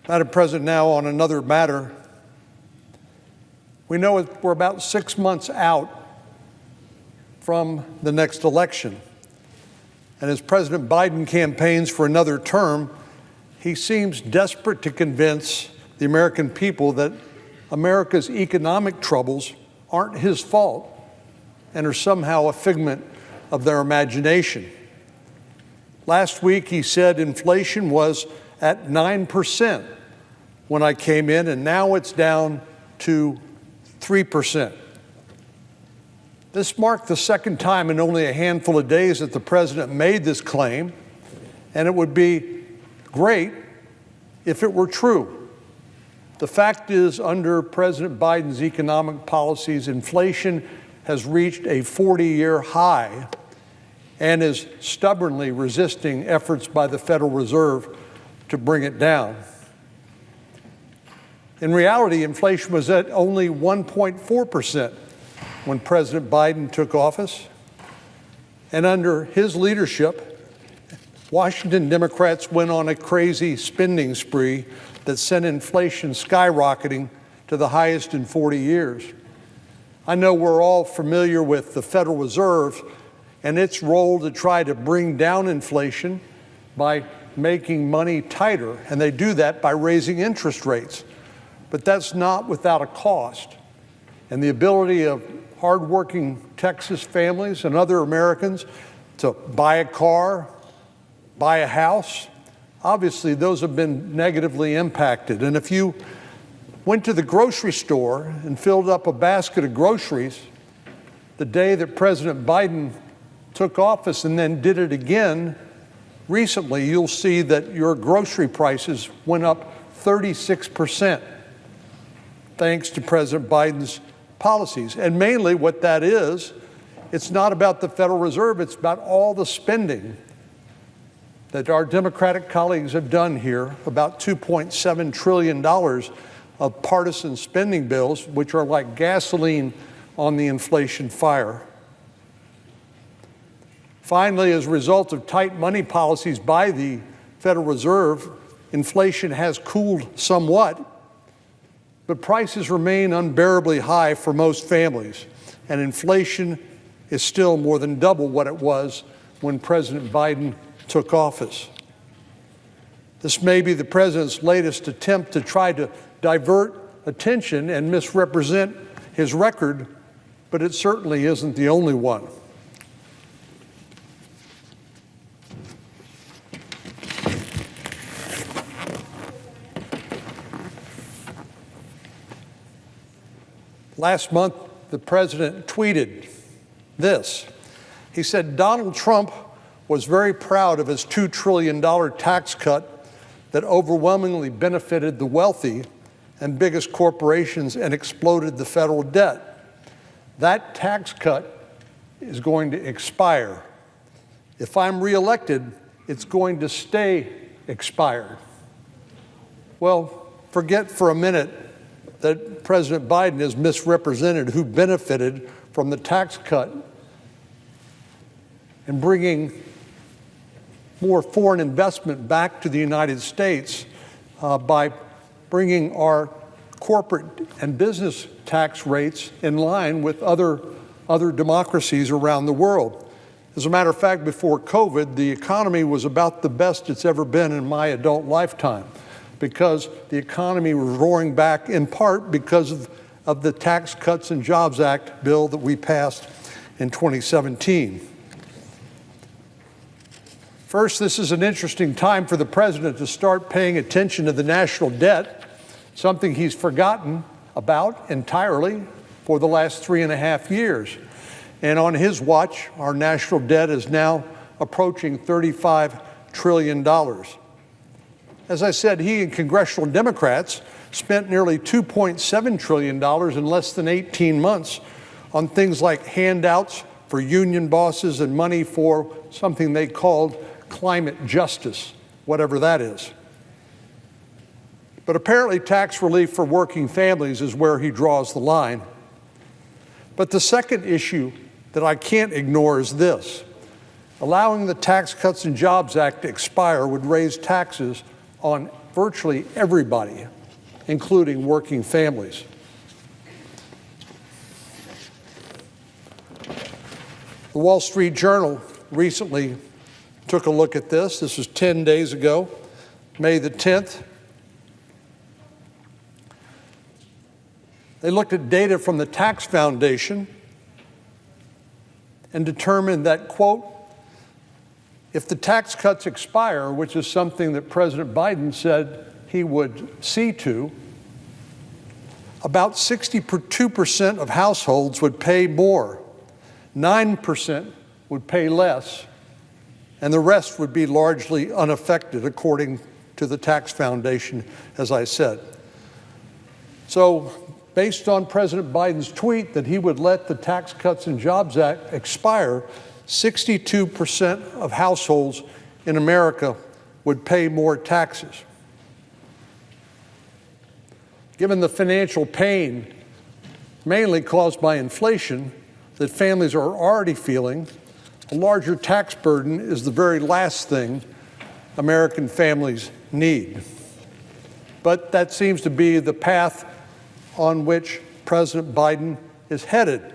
Madam President, now on another matter. We know we're about 6 months out from the next election. And as President Biden campaigns for another term, he seems desperate to convince the American people that America's economic troubles aren't his fault and are somehow a figment of their imagination. Last week, he said inflation was at 9% when I came in, and now it's down to 3%. This marked the second time in only a handful of days that the president made this claim, and it would be great if it were true. The fact is, under President Biden's economic policies, inflation has reached a 40-year high and is stubbornly resisting efforts by the Federal Reserve to bring it down. In reality, inflation was at only 1.4% when President Biden took office. And under his leadership, Washington Democrats went on a crazy spending spree that sent inflation skyrocketing to the highest in 40 years. I know we're all familiar with the Federal Reserve and its role to try to bring down inflation by making money tighter, and they do that by raising interest rates. But that's not without a cost. And the ability of hardworking Texas families and other Americans to buy a car, buy a house, obviously those have been negatively impacted. And if you went to the grocery store and filled up a basket of groceries the day that President Biden took office and then did it again recently, you'll see that your grocery prices went up 36%. Thanks to President Biden's policies. And mainly what that is, it's not about the Federal Reserve, it's about all the spending that our Democratic colleagues have done here, about $2.7 trillion of partisan spending bills, which are like gasoline on the inflation fire. Finally, as a result of tight money policies by the Federal Reserve, inflation has cooled somewhat, but prices remain unbearably high for most families, and inflation is still more than double what it was when President Biden took office. This may be the president's latest attempt to try to divert attention and misrepresent his record, but it certainly isn't the only one. Last month, the president tweeted this. He said, Donald Trump was very proud of his $2 trillion tax cut that overwhelmingly benefited the wealthy and biggest corporations and exploded the federal debt. That tax cut is going to expire. If I'm reelected, it's going to stay expired. Well, forget for a minute that President Biden has misrepresented who benefited from the tax cut and bringing more foreign investment back to the United States by bringing our corporate and business tax rates in line with other democracies around the world. As a matter of fact, before COVID, the economy was about the best it's ever been in my adult lifetime, because the economy was roaring back in part because of the Tax Cuts and Jobs Act bill that we passed in 2017. First, this is an interesting time for the president to start paying attention to the national debt, something he's forgotten about entirely for the last 3.5 years. And on his watch, our national debt is now approaching $35 trillion. As I said, he and congressional Democrats spent nearly $2.7 trillion in less than 18 months on things like handouts for union bosses and money for something they called climate justice, whatever that is. But apparently tax relief for working families is where he draws the line. But the second issue that I can't ignore is this. Allowing the Tax Cuts and Jobs Act to expire would raise taxes on virtually everybody, including working families. The Wall Street Journal recently took a look at this. This was 10 days ago, May the 10th. They looked at data from the Tax Foundation and determined that, quote, if the tax cuts expire, which is something that President Biden said he would see to, about 62% of households would pay more, 9% would pay less, and the rest would be largely unaffected, according to the Tax Foundation, as I said. So, based on President Biden's tweet that he would let the Tax Cuts and Jobs Act expire, 62% of households in America would pay more taxes. Given the financial pain, mainly caused by inflation, that families are already feeling, a larger tax burden is the very last thing American families need. But that seems to be the path on which President Biden is headed.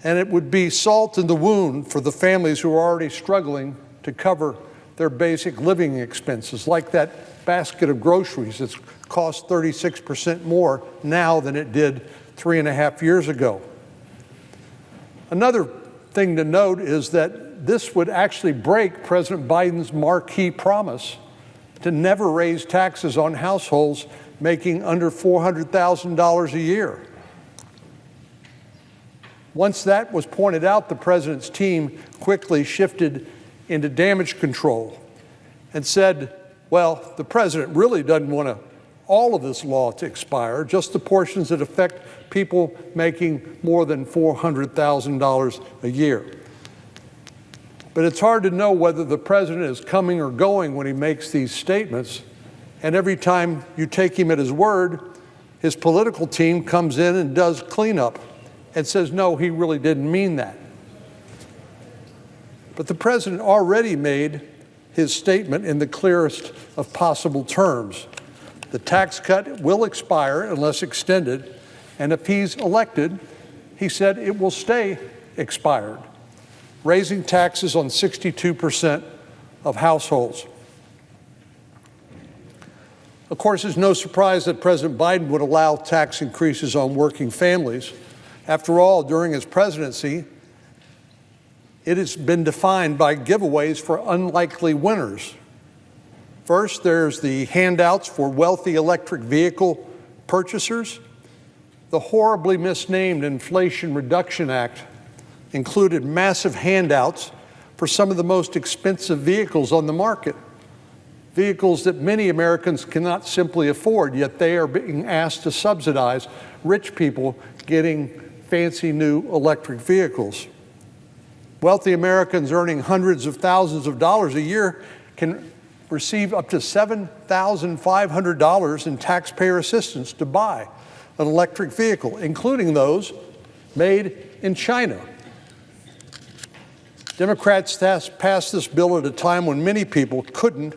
And it would be salt in the wound for the families who are already struggling to cover their basic living expenses, like that basket of groceries that's cost 36% more now than it did 3.5 years ago. Another thing to note is that this would actually break President Biden's marquee promise to never raise taxes on households making under $400,000 a year. Once that was pointed out, the president's team quickly shifted into damage control and said, well, the president really doesn't want all of this law to expire, just the portions that affect people making more than $400,000 a year. But it's hard to know whether the president is coming or going when he makes these statements. And every time you take him at his word, his political team comes in and does cleanup and says, no, he really didn't mean that. But the president already made his statement in the clearest of possible terms. The tax cut will expire unless extended, and if he's elected, he said it will stay expired, raising taxes on 62% of households. Of course, it's no surprise that President Biden would allow tax increases on working families. After all, during his presidency, it has been defined by giveaways for unlikely winners. First, there's the handouts for wealthy electric vehicle purchasers. The horribly misnamed Inflation Reduction Act included massive handouts for some of the most expensive vehicles on the market, vehicles that many Americans cannot simply afford, yet they are being asked to subsidize rich people getting fancy new electric vehicles. Wealthy Americans earning hundreds of thousands of dollars a year can receive up to $7,500 in taxpayer assistance to buy an electric vehicle, including those made in China. Democrats passed this bill at a time when many people couldn't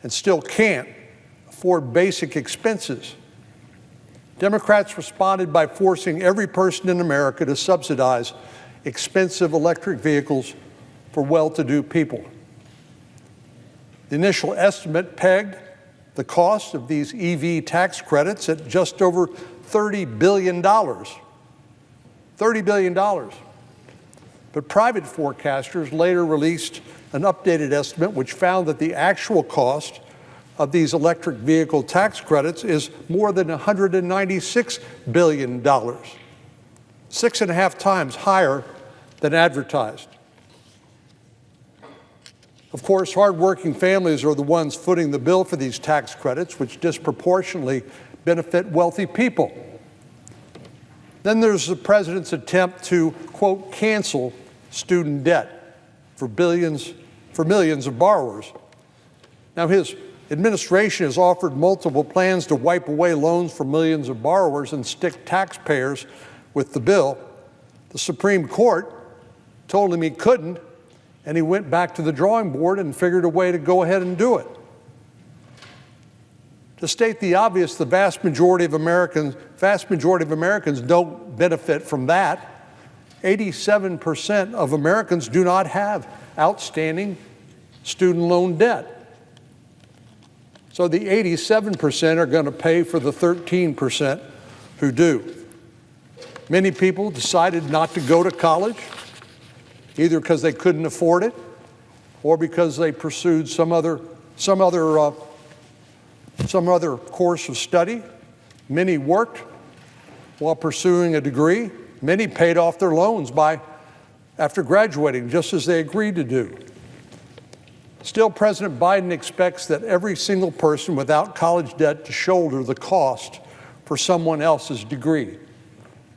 and still can't afford basic expenses. Democrats responded by forcing every person in America to subsidize expensive electric vehicles for well-to-do people. The initial estimate pegged the cost of these EV tax credits at just over $30 billion. $30 billion. But private forecasters later released an updated estimate which found that the actual cost of these electric vehicle tax credits is more than $196 billion, 6.5 times higher than advertised. Of course, hardworking families are the ones footing the bill for these tax credits, which disproportionately benefit wealthy people. Then there's the president's attempt to, quote, cancel student debt for millions of borrowers. Now, his administration has offered multiple plans to wipe away loans for millions of borrowers and stick taxpayers with the bill. The Supreme Court told him he couldn't, and he went back to the drawing board and figured a way to go ahead and do it. To state the obvious, the vast majority of Americans don't benefit from that. 87% of Americans do not have outstanding student loan debt. So the 87% are going to pay for the 13% who do. Many people decided not to go to college, either because they couldn't afford it or because they pursued some other course of study. Many worked while pursuing a degree. Many paid off their loans after graduating, just as they agreed to do. Still, President Biden expects that every single person without college debt to shoulder the cost for someone else's degree.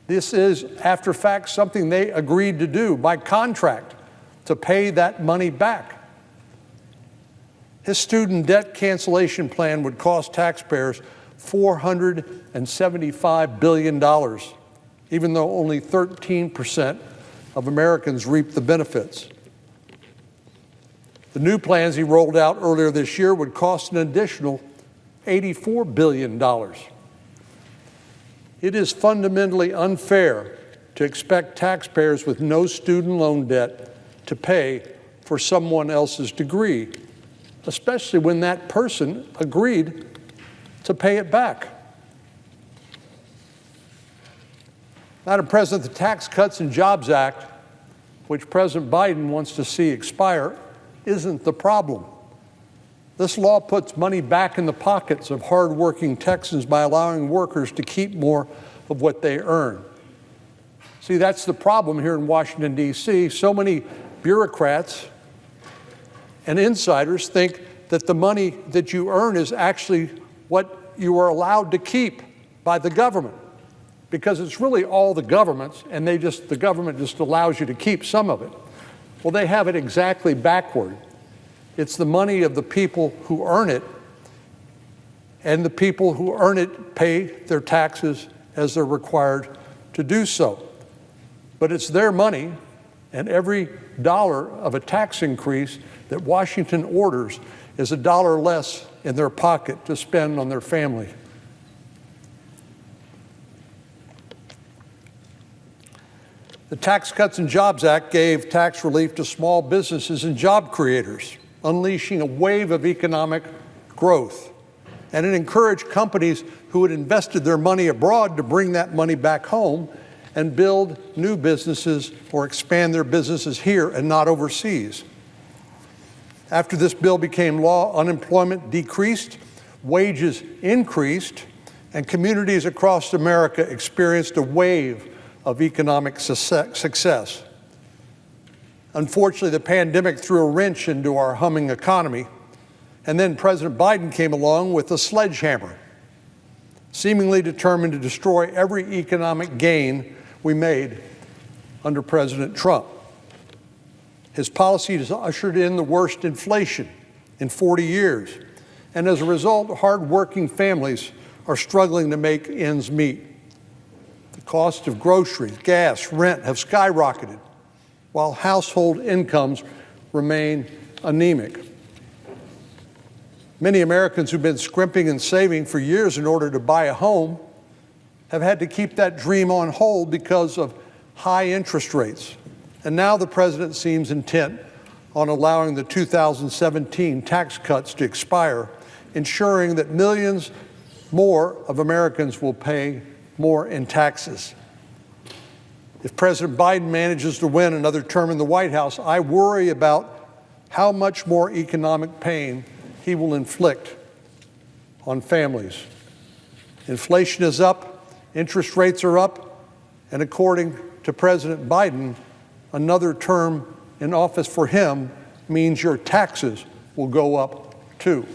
This is, after fact, something they agreed to do by contract, to pay that money back. His student debt cancellation plan would cost taxpayers $475 billion, even though only 13% of Americans reap the benefits. The new plans he rolled out earlier this year would cost an additional $84 billion. It is fundamentally unfair to expect taxpayers with no student loan debt to pay for someone else's degree, especially when that person agreed to pay it back. Madam President, the Tax Cuts and Jobs Act, which President Biden wants to see expire, isn't the problem. This law puts money back in the pockets of hardworking Texans by allowing workers to keep more of what they earn. See, that's the problem here in Washington, D.C. So many bureaucrats and insiders think that the money that you earn is actually what you are allowed to keep by the government, because it's really all the government's, and the government just allows you to keep some of it. Well, they have it exactly backward. It's the money of the people who earn it, and the people who earn it pay their taxes as they're required to do so. But it's their money, and every dollar of a tax increase that Washington orders is a dollar less in their pocket to spend on their family. The Tax Cuts and Jobs Act gave tax relief to small businesses and job creators, unleashing a wave of economic growth. And it encouraged companies who had invested their money abroad to bring that money back home and build new businesses or expand their businesses here and not overseas. After this bill became law, unemployment decreased, wages increased, and communities across America experienced a wave of economic success. Unfortunately, the pandemic threw a wrench into our humming economy, and then President Biden came along with a sledgehammer, seemingly determined to destroy every economic gain we made under President Trump. His policy has ushered in the worst inflation in 40 years, and as a result, hardworking families are struggling to make ends meet. The cost of groceries, gas, rent have skyrocketed, while household incomes remain anemic. Many Americans who've been scrimping and saving for years in order to buy a home have had to keep that dream on hold because of high interest rates. And now the president seems intent on allowing the 2017 tax cuts to expire, ensuring that millions more of Americans will pay more in taxes. If President Biden manages to win another term in the White House, I worry about how much more economic pain he will inflict on families. Inflation is up, interest rates are up, and according to President Biden, another term in office for him means your taxes will go up too.